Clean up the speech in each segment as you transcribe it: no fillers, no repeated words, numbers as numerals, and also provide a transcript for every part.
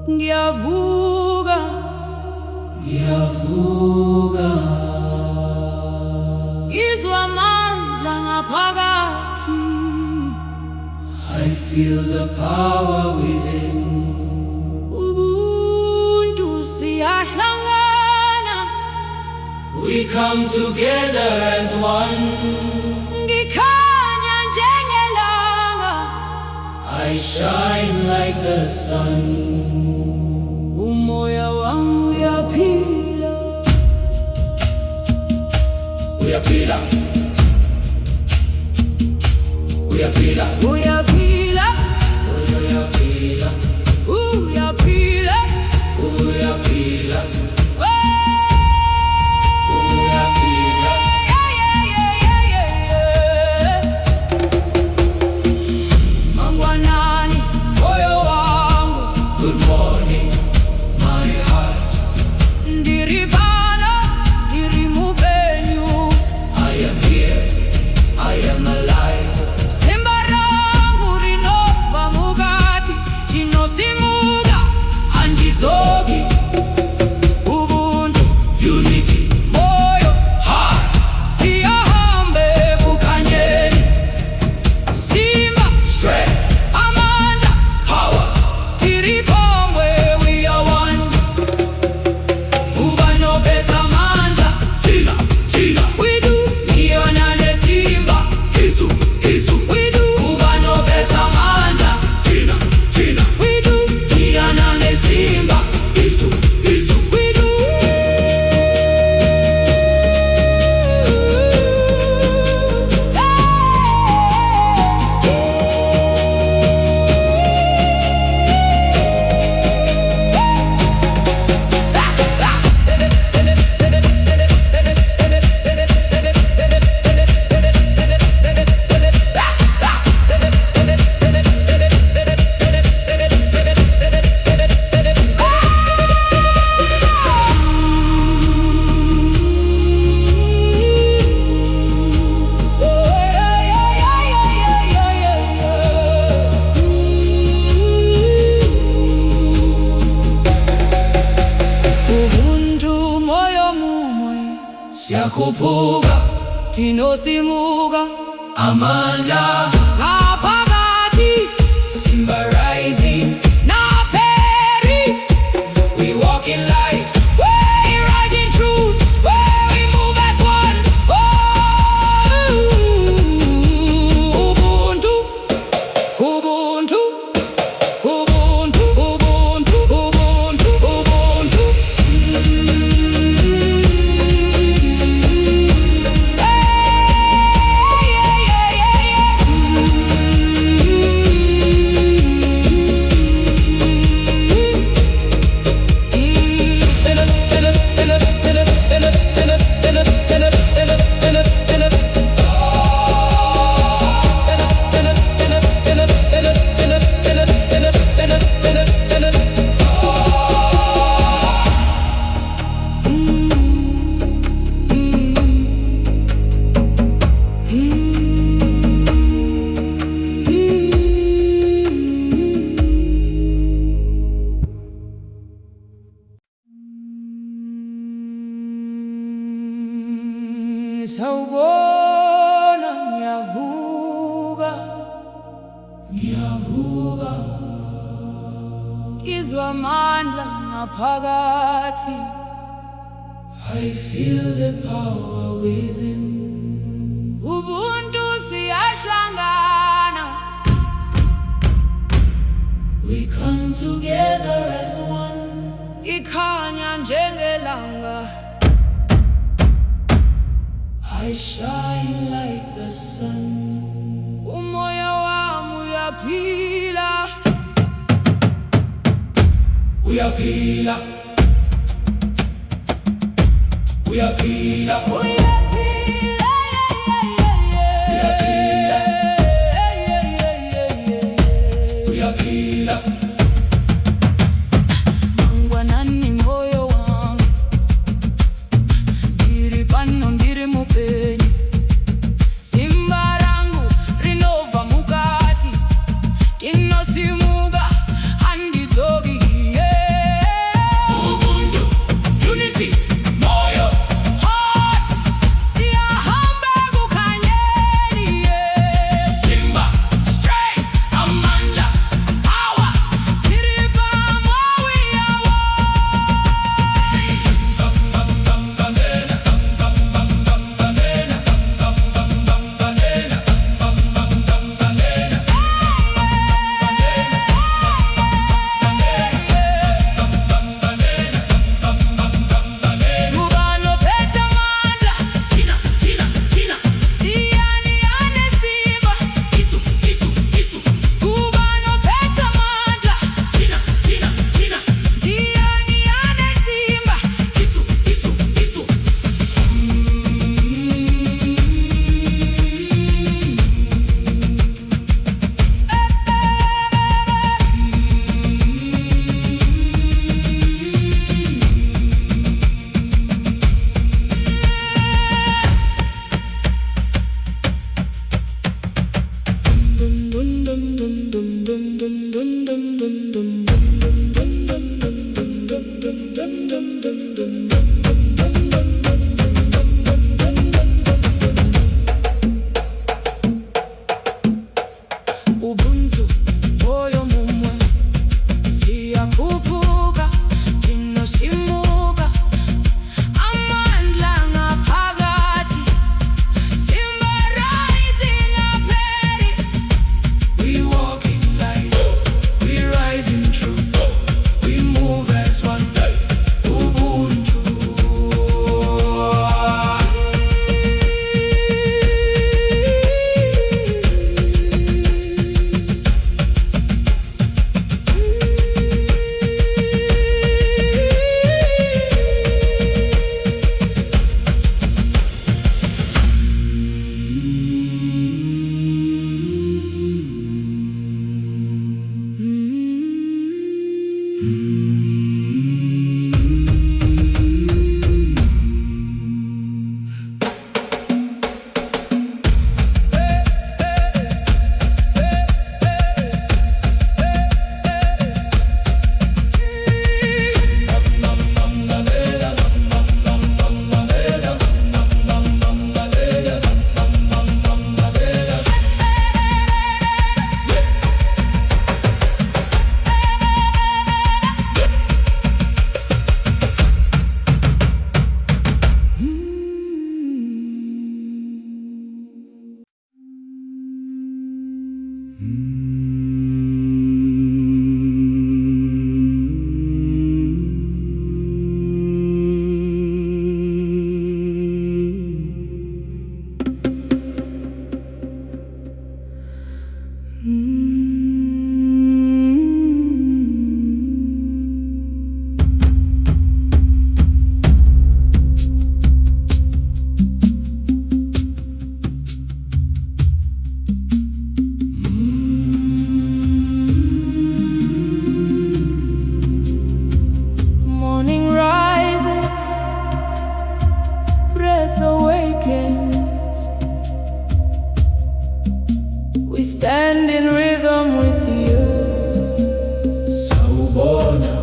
Ngiyavuka, ngizwa amandla ngaphakathi. I feel the power within. Ubuntu siyahlangana, We come together as one. ngikhanya njengelanga, I shine like the sun. umoya wami uyaphila. Uyaphila, uyaphila, Uyaphila, uyaphila, uyaphila, uyaphila, uyaphila. Mangwanani, moyo wangu, Good morning, my heart. ndiripana, ndirimupenyu. I am here, I am alive. Simba rangu rinobva mukati, tinosimuka, handidzoki. Ubuntu, Unity, moyo, heart, siyahambe kukhanyeni. Simba, strength, amandla, power. tiripomwe, we are one. Ubanophetha amandla, Tina, Tina, we do. Ngiyona nesimba, Isu, Isu. we do. Ubanophetha amandla, Tina, Tina, we do. Ngiyona nesimba, Isu, Isu. we do. Ubuntu moyo mumwe, Siyakhuphuka, tinosimuka amandla. ngaphakathi. Simba rising, Napheri, we walk in light. we rise in truth, we move as one. Ubuntu, Ubuntu, Ubuntu, Ubuntu, Ubuntu, Ubuntu. Sawubona, ngiyavuka, ngizwa amandla ngaphakathi. I feel the power within. Ubuntu siyahlangana, We come together as one. ikhanya njengelanga, I shine like the sun. umoya wami uyaphila. Uyaphila, uyaphila, Uyaphila, uyaphila. Mangwanani moyo wangu, ndiripano ndirimupenyu. Simba rangu rinobva mukati, tinosimuka handidzoki. stand in rhythm with you. Sawubona,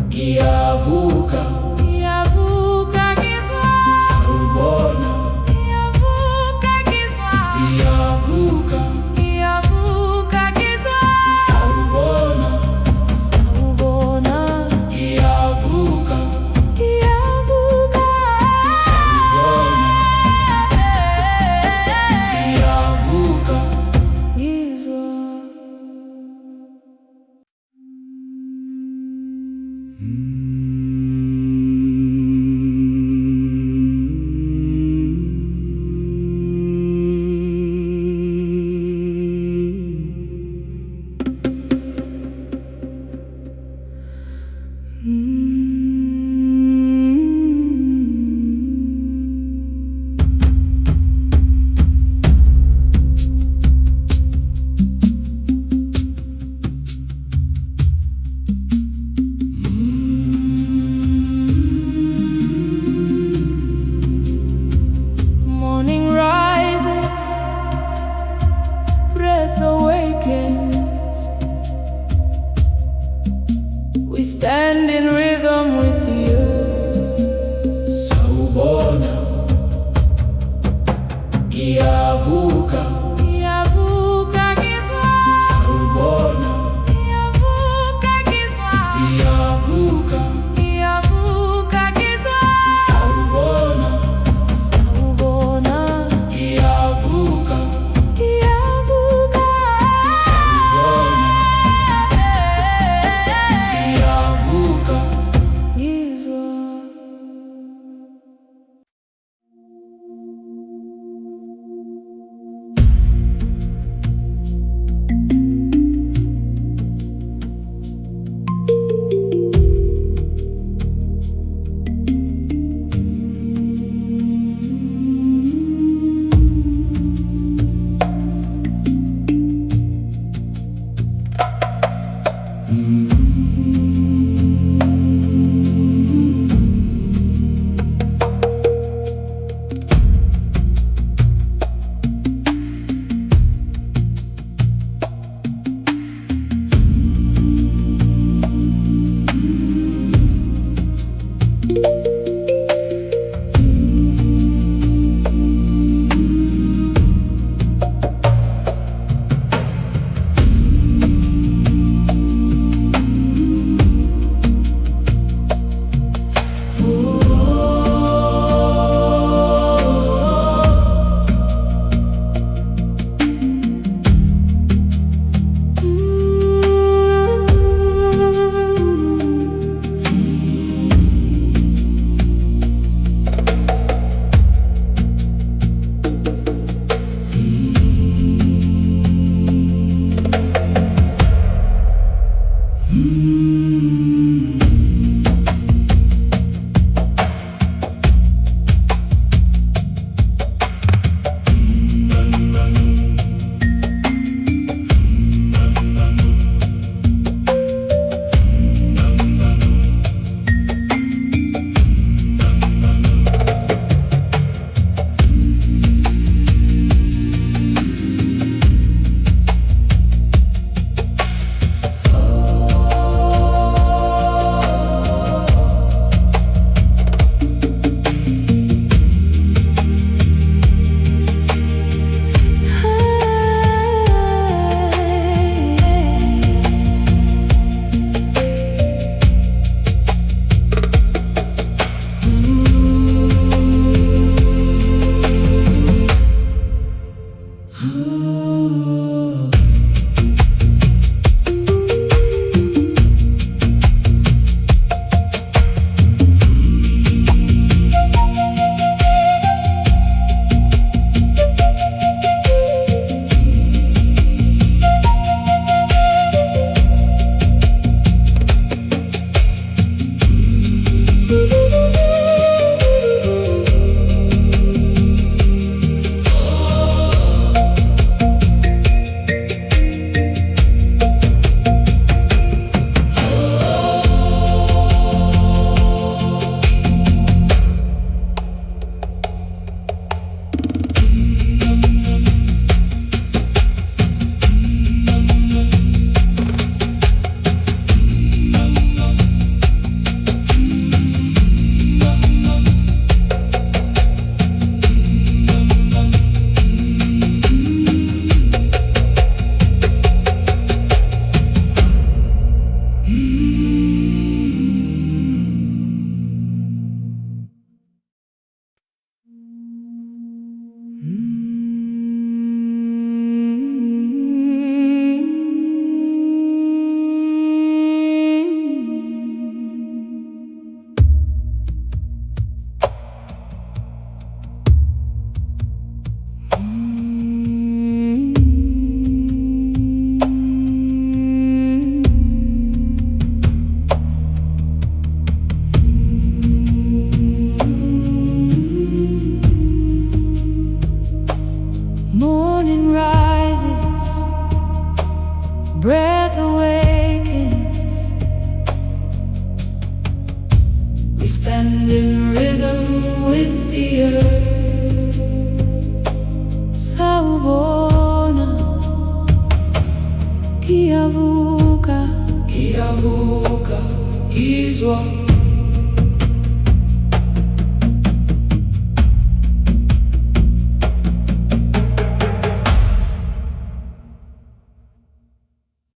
ngiyavuka. Ngiyavuka ngizwa. Sawubona, Ngiyavuka ngizwa. ngiyavuka. Ngiyavuka ngizwa. Sawubona, Sawubona. ngiyavuka. Ngiyavuka. Sawubona, ngiyavuka. Ngizwa. Morning rises, breath awakens. We stand in rhythm with you. Sawubona, ngiyavuka. Ngiyavuka ngizwa. Sawubona, Ngiyavuka ngizwa. ngiyavuka. Ngiyavuka ngizwa. Sawubona, Sawubona. ngiyavuka. Ngiyavuka. Sawubona, ngiyavuka. Ngizwa. kiavuka is what